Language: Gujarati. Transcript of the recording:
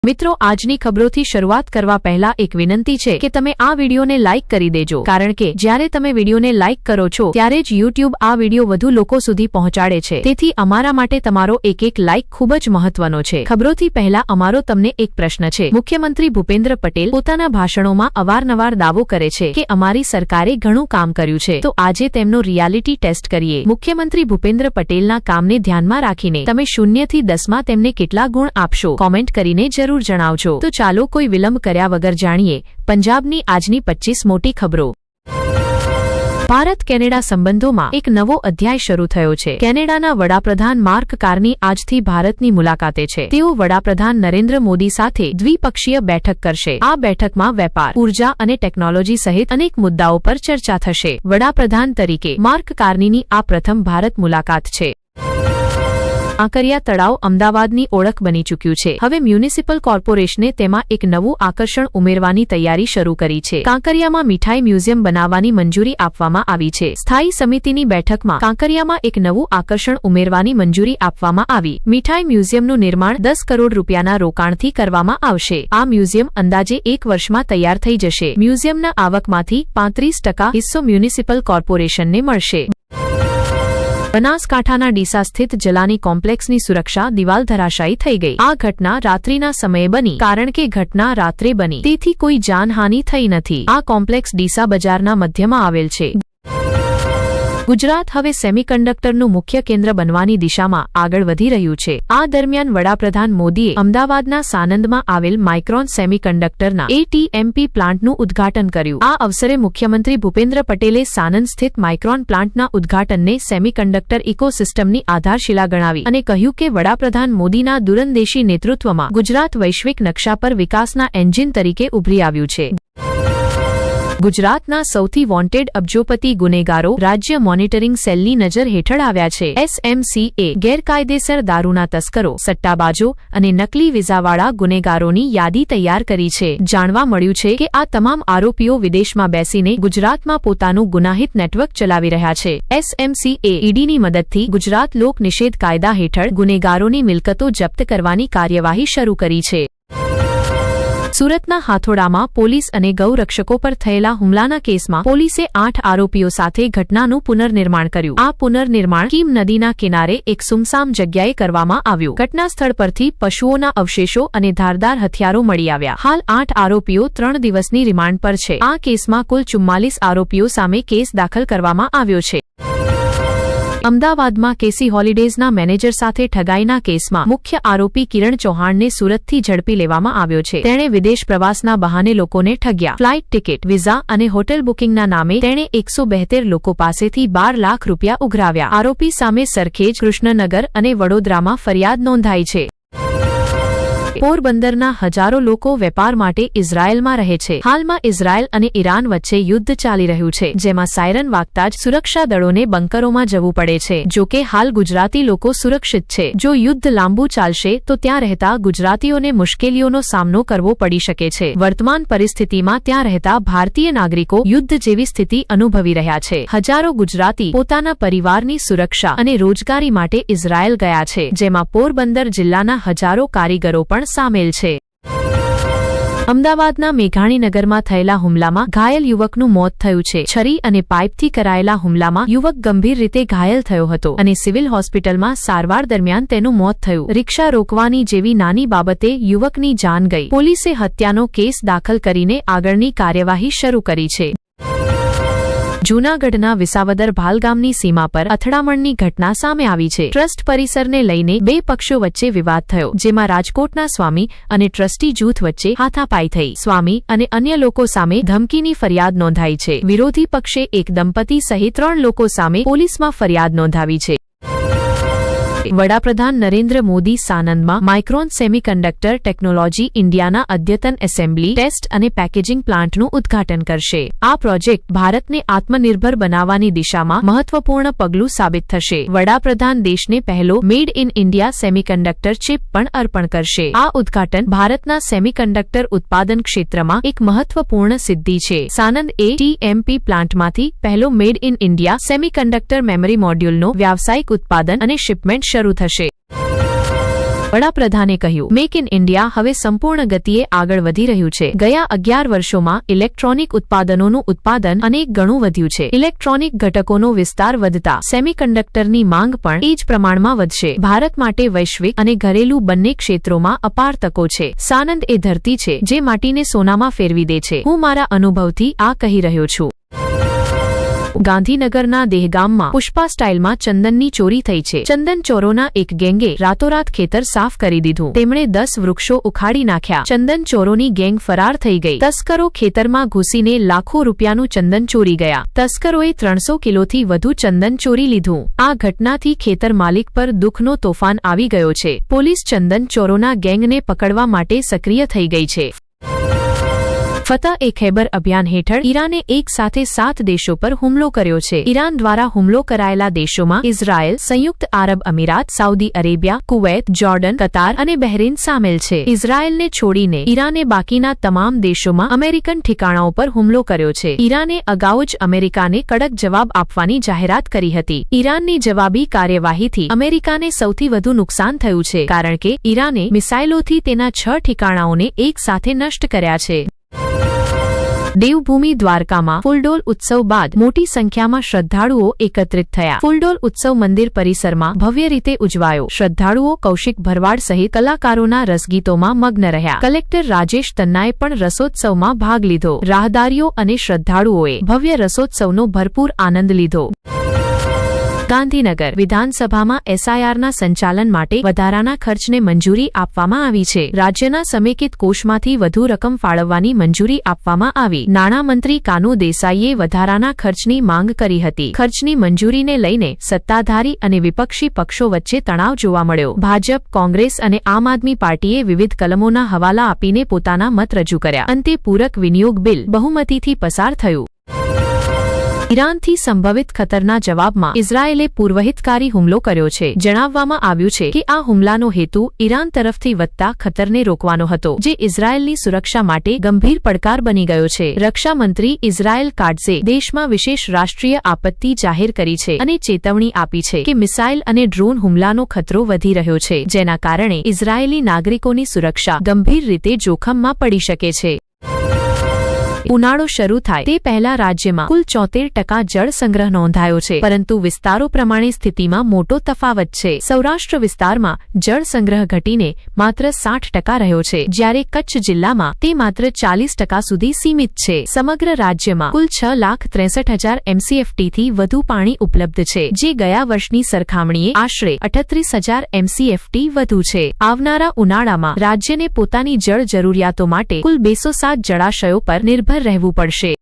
મિત્રો આજની ખબરોથી શરૂઆત કરવા પહેલા એક વિનંતી છે કે તમે આ વિડીયોને લાઇક કરી દેજો કારણ કે જ્યારે તમે વિડીયોને લાઇક કરો છો ત્યારે જ YouTube આ વિડીયો વધુ લોકો સુધી પહોંચાડે છે તેથી અમારા માટે તમારો એક લાઇક ખૂબ જ મહત્વનો છે। ખબરોથી પહેલા અમારો તમને એક પ્રશ્ન છે। મુખ્યમંત્રી ભૂપેન્દ્ર પટેલ પોતાના ભાષણોમાં અવારનવાર દાવો કરે છે કે અમારી સરકારે ઘણું કામ કર્યું છે, તો આજે તેમનો રિયાલિટી ટેસ્ટ કરીએ। મુખ્યમંત્રી ભૂપેન્દ્ર પટેલના કામને ધ્યાનમાં રાખીને તમે 0 થી 10માં તેમને કેટલા ગુણ આપશો કોમેન્ટ કરીને જરૂર જણાવજો। તો ચાલો કોઈ વિલંબ કર્યા વગર જાણીએ પંજાબની આજની 25 મોટી ખબરો। ભારત કેનેડા સંબંધોમાં એક નવો અધ્યાય શરૂ થયો છે। કેનેડાના વડાપ્રધાન માર્ક કાર્ની આજથી ભારતની મુલાકાતે છે। તેઓ વડાપ્રધાન નરેન્દ્ર મોદી સાથે દ્વિપક્ષીય બેઠક કરશે। આ બેઠકમાં વેપાર, ઉર્જા અને ટેકનોલોજી સહિત અનેક મુદ્દાઓ પર ચર્ચા થશે। વડાપ્રધાન તરીકે માર્ક કાર્નીની આ પ્રથમ ભારત મુલાકાત છે। કાંકરિયા તળાવ અમદાવાદની ઓળખ બની ચૂક્યું છે। હવે મ્યુનિસિપલ કોર્પોરેશને તેમાં એક નવું આકર્ષણ ઉમેરવાની તૈયારી શરૂ કરી છે। કાંકરિયામાં મીઠાઈ મ્યુઝિયમ બનાવવાની મંજૂરી આપવામાં આવી છે। સ્થાયી સમિતિની બેઠકમાં કાંકરિયામાં એક નવું આકર્ષણ ઉમેરવાની મંજૂરી આપવામાં આવી। મીઠાઈ મ્યુઝિયમનું નિર્માણ 10 કરોડ રૂપિયાના રોકાણથી કરવામાં આવશે। આ મ્યુઝિયમ અંદાજે 1 વર્ષમાં તૈયાર થઈ જશે। મ્યુઝિયમના આવકમાંથી 35% હિસ્સો મ્યુનિસિપલ કોર્પોરેશનને મળશે। બનાસકાંઠાના ડીસા સ્થિત જલાની કોમ્પ્લેક્સની સુરક્ષા દિવાલ ધરાશાયી થઈ ગઈ। આ ઘટના રાત્રિના સમયે બની કારણ કે ઘટના રાત્રે બની તેથી કોઈ જાનહાનિ થઈ નથી। આ કોમ્પ્લેક્સ ડીસા બજારના મધ્યમાં આવેલ છે। ગુજરાત હવે સેમિકન્ડક્ટરનું મુખ્ય કેન્દ્ર બનવાની દિશામાં આગળ વધી રહ્યું છે। આ દરમિયાન વડાપ્રધાન મોદીએ અમદાવાદના સાનંદમાં આવેલ માઇક્રોન સેમિકન્ડક્ટરના ATMP પ્લાન્ટનું ઉદ્ઘાટન કર્યું। આ અવસરે મુખ્યમંત્રી ભૂપેન્દ્ર પટેલે સાનંદ સ્થિત માઇક્રોન પ્લાન્ટના ઉદ્ઘાટનને સેમિકન્ડક્ટર ઇકોસિસ્ટમની આધારશિલા ગણાવી અને કહ્યું કે વડાપ્રધાન મોદીના દૂરંદેશી નેતૃત્વમાં ગુજરાત વૈશ્વિક નકશા પર વિકાસના એન્જિન તરીકે ઉભરી આવ્યું છે। ગુજરાતના સૌથી વોન્ટેડ અબજોપતિ ગુનેગારો રાજ્ય મોનિટરિંગ સેલની નજર હેઠળ આવ્યા છે। SMCએ ગેરકાયદેસર દારૂના તસ્કરો, સટ્ટાબાજો અને નકલી વિઝાવાળા ગુનેગારોની યાદી તૈયાર કરી છે। જાણવા મળ્યું છે કે આ તમામ આરોપીઓ વિદેશમાં બેસીને ગુજરાતમાં પોતાનું ગુનાહિત નેટવર્ક ચલાવી રહ્યા છે। SMCએ ઈડીની મદદથી ગુજરાત લોક નિષેધ કાયદા હેઠળ ગુનેગારોની મિલકતો જપ્ત કરવાની કાર્યવાહી શરૂ કરી છે। સુરતના હાથોડામાં પોલીસ અને ગૌરક્ષકો પર થયેલા હુમલાના કેસમાં પોલીસે 8 આરોપીઓ સાથે ઘટનાનું પુનર્નિર્માણ કર્યું। આ પુનર્નિર્માણ કીમ નદીના કિનારે એક સુમસામ જગ્યાએ કરવામાં આવ્યું। ઘટના સ્થળ પરથી પશુઓના અવશેષો અને ધારદાર હથિયારો મળી આવ્યા। હાલ 8 આરોપીઓ 3 દિવસની રિમાન્ડ પર છે। આ કેસમાં કુલ 44 આરોપીઓ સામે કેસ દાખલ કરવામાં આવ્યો છે। અમદાવાદમાં કેસી હોલિડેઝના મેનેજર સાથે ઠગાઈના કેસમાં મુખ્ય આરોપી કિરણ ચૌહાણને સુરતથી ઝડપી લેવામાં આવ્યો છે। તેણે વિદેશ પ્રવાસના બહાને લોકોને ઠગ્યા। ફ્લાઇટ ટિકિટ, વિઝા અને હોટેલ બુકિંગના નામે તેણે 172 લોકો પાસેથી 12 લાખ રૂપિયા ઉઘરાવ્યા। આરોપી સામે સરખેજ, કૃષ્ણનગર અને વડોદરામાં ફરિયાદ નોંધાઈ છે। પોરબંદરના હજારો લોકો વેપાર માટે ઇઝરાયેલમાં રહે છે। હાલમાં ઇઝરાયેલ અને ઈરાન વચ્ચે યુદ્ધ ચાલી રહ્યું છે, જેમાં સાયરન વાગતા જ સુરક્ષા દળોને બંકરોમાં જવું પડે છે। જો કે હાલ ગુજરાતી લોકો સુરક્ષિત છે। જો યુદ્ધ લાંબુ ચાલશે તો ત્યાં રહેતા ગુજરાતીઓને મુશ્કેલીઓનો સામનો કરવો પડી શકે છે। વર્તમાન પરિસ્થિતિમાં ત્યાં રહેતા ભારતીય નાગરિકો યુદ્ધ જેવી સ્થિતિ અનુભવી રહ્યા છે। હજારો ગુજરાતી પોતાના પરિવારની સુરક્ષા અને રોજગારી માટે ઇઝરાયેલ ગયા છે, જેમાં પોરબંદર જિલ્લાના હજારો કારીગરો પણ સામેલ છે। અમદાવાદના મેઘાણીનગરમાં થયેલા હુમલામાં ઘાયલ યુવકનું મોત થયું છે। છરી અને પાઇપથી કરાયેલા હુમલામાં યુવક ગંભીર રીતે ઘાયલ થયો હતો અને સિવિલ હોસ્પિટલમાં સારવાર દરમિયાન તેનું મોત થયું। રિક્ષા રોકવાની જેવી નાની બાબતે યુવકની જાન ગઈ। પોલીસે હત્યાનો કેસ દાખલ કરીને આગળની કાર્યવાહી શરૂ કરી છે। જૂનાગઢના વિસાવદર ભાલ ગામની સીમા પર અથડામણની ઘટના સામે આવી છે। ટ્રસ્ટ પરિસરને લઈને 2 પક્ષો વચ્ચે વિવાદ થયો, જેમાં રાજકોટના સ્વામી અને ટ્રસ્ટી જૂથ વચ્ચે હાથાપાઈ થઈ। સ્વામી અને અન્ય લોકો સામે ધમકીની ફરિયાદ નોંધાઈ છે। વિરોધી પક્ષે એક દંપતી સહિત 3 લોકો સામે પોલીસમાં ફરિયાદ નોંધાવી છે। વડાપ્રધાન નરેન્દ્ર મોદી સાનંદમાં માઇક્રોન સેમિકન્ડક્ટર ટેકનોલોજી ઇન્ડિયાના અદ્યતન એસેમ્બલી, ટેસ્ટ અને પેકેજિંગ પ્લાન્ટનું ઉદ્ઘાટન કરશે। આ પ્રોજેક્ટ ભારતને આત્મનિર્ભર બનાવવાની દિશામાં મહત્વપૂર્ણ પગલું સાબિત થશે। વડાપ્રધાન દેશને પહેલો made in India semiconductor chip પણ અર્પણ કરશે। આ ઉદ્ઘાટન ભારતના સેમિકન્ડક્ટર ઉત્પાદન ક્ષેત્રમાં એક મહત્વપૂર્ણ સિદ્ધિ છે। સાનંદ ATMP પ્લાન્ટમાંથી પહેલો made in India semiconductor memory મોડ્યુલનો વ્યાવસાયિક ઉત્પાદન અને શિપમેન્ટ શરૂ થશે। વડાપ્રધાને કહ્યું, મેક ઇન ઇન્ડિયા હવે સંપૂર્ણ ગતિએ આગળ વધી રહ્યું છે. ગયા 11 વર્ષોમાં ઇલેક્ટ્રોનિક ઉત્પાદનોનું ઉત્પાદન અનેક ગણું વધ્યું છે. ઇલેક્ટ્રોનિક ઘટકોનો વિસ્તાર વધતા સેમિકન્ડક્ટરની માંગ પણ એ જ પ્રમાણમાં વધશે. ભારત માટે વૈશ્વિક અને ઘરેલું બંને ક્ષેત્રોમાં અપાર તકો છે. સાનંદ એ ધરતી છે જે માટીને સોનામાં ફેરવી દે છે. હું મારા અનુભવથી આ કહી રહ્યો છું. ગાંધીનગરના દહેગામમાં પુષ્પા સ્ટાઇલમાં ચંદનની ચોરી થઈ છે. ચંદન ચોરોના એક ગેંગે રાતોરાત ખેતર સાફ કરી દીધું. તેમણે 10 વૃક્ષો ઉખાડી નાખ્યા. ચંદન ચોરોની ગેંગ ફરાર થઈ ગઈ. તસ્કરો ખેતરમાં ઘૂસીને લાખો રૂપિયાનું ચંદન ચોરી ગયા. તસ્કરોએ 300 કિલોથી વધુ ચંદન ચોરી લીધું. આ ઘટનાથી ખેતર માલિક પર દુઃખનો તોફાન આવી ગયો છે. પોલીસ ચંદન ચોરોના ગેંગને પકડવા માટે સક્રિય થઈ ગઈ છે. ફતહ-એ-ખૈબર અભિયાન હેઠળ ઈરાને એક સાથે 7 દેશો પર હુમલો કર્યો છે. ઈરાન દ્વારા હુમલો કરાયેલા દેશોમાં ઇઝરાયલ, સંયુક્ત આરબ અમીરાત, સાઉદી અરેબિયા, કુવૈત, જોર્ડન, કતાર અને બહેરીન સામેલ છે. ઇઝરાયલને છોડીને ઈરાને બાકીના તમામ દેશોમાં અમેરિકન ઠેકાણાઓ પર હુમલો કર્યો છે. ઈરાને અગાઉ જ અમેરિકાને કડક જવાબ આપવાની જાહેરાત કરી હતી. ઈરાનની જવાબી કાર્યવાહીથી અમેરિકાને સૌથી વધુ નુકસાન થયું છે, કારણ કે ઈરાને મિસાઇલોથી તેના 6 ઠેકાણાઓને એક સાથે નષ્ટ કર્યા છે. દેવભૂમિ દ્વારકામાં ફૂલડોલ ઉત્સવ બાદ મોટી સંખ્યામાં શ્રદ્ધાળુઓ એકત્રિત થયા. ફૂલડોલ ઉત્સવ મંદિર પરિસરમાં ભવ્ય રીતે ઉજવાયો. શ્રદ્ધાળુઓ કૌશિક ભરવાડ સહિત કલાકારોના રસગીતોમાં મગ્ન રહ્યા. કલેક્ટર રાજેશ તન્નાએ પણ રસોત્સવમાં ભાગ લીધો. રાહદારીઓ અને શ્રદ્ધાળુઓએ ભવ્ય રસોત્સવનો ભરપૂર આનંદ લીધો. ગાંધીનગર વિધાનસભામાં એસઆઈઆરના સંચાલન માટે વધારાના ખર્ચને મંજૂરી આપવામાં આવી છે. રાજ્યના સમેકિત કોષમાંથી વધુ રકમ ફાળવવાની મંજૂરી આપવામાં આવી. નાણામંત્રી કાનુ દેસાઈએ વધારાના ખર્ચની માંગ કરી હતી. ખર્ચની મંજૂરીને લઈને સત્તાધારી અને વિપક્ષી પક્ષો વચ્ચે તણાવ જોવા મળ્યો. ભાજપ, કોંગ્રેસ અને આમ આદમી પાર્ટીએ વિવિધ કલમોના હવાલા આપીને પોતાના મત રજૂ કર્યા. અંતે પૂરક વિનિયોગ બિલ બહુમતીથી પસાર થયું. ઈરાનથી સંભવિત ખતરના જવાબમાં ઇઝરાયેલે પૂર્વહિતકારી હુમલો કર્યો છે. જણાવવામાં આવ્યું છે કે આ હુમલાનો હેતુ ઈરાન તરફથી વધતા ખતરને રોકવાનો હતો, જે ઇઝરાયેલની સુરક્ષા માટે ગંભીર પડકાર બની ગયો છે. રક્ષા મંત્રી ઇઝરાયેલ કાટ્ઝે દેશમાં વિશેષ રાષ્ટ્રીય આપત્તિ જાહેર કરી છે અને ચેતવણી આપી છે કે મિસાઇલ અને ડ્રોન હુમલાનો ખતરો વધી રહ્યો છે, જેના કારણે ઇઝરાયેલી નાગરિકોની સુરક્ષા ગંભીર રીતે જોખમમાં પડી શકે છે. ઉનાળો શરૂ થાય તે પહેલા રાજ્યમાં કુલ 74% જળ સંગ્રહ નોંધાયો છે, પરંતુ વિસ્તારો પ્રમાણે સ્થિતિમાં મોટો તફાવત છે. સૌરાષ્ટ્ર વિસ્તારમાં જળ સંગ્રહ ઘટીને માત્ર 60% રહ્યો છે, જ્યારે કચ્છ જિલ્લામાં તે માત્ર 40% સુધી સીમિત છે. સમગ્ર રાજ્યમાં કુલ 6,63,000 MCFTથી વધુ પાણી ઉપલબ્ધ છે, જે ગયા વર્ષની સરખામણીએ આશરે 38,000 MCFT વધુ છે. આવનારા ઉનાળામાં રાજ્યને પોતાની જળ જરૂરિયાતો માટે કુલ 207 જળાશયો પર નિર્ભર રહેવું પડશે.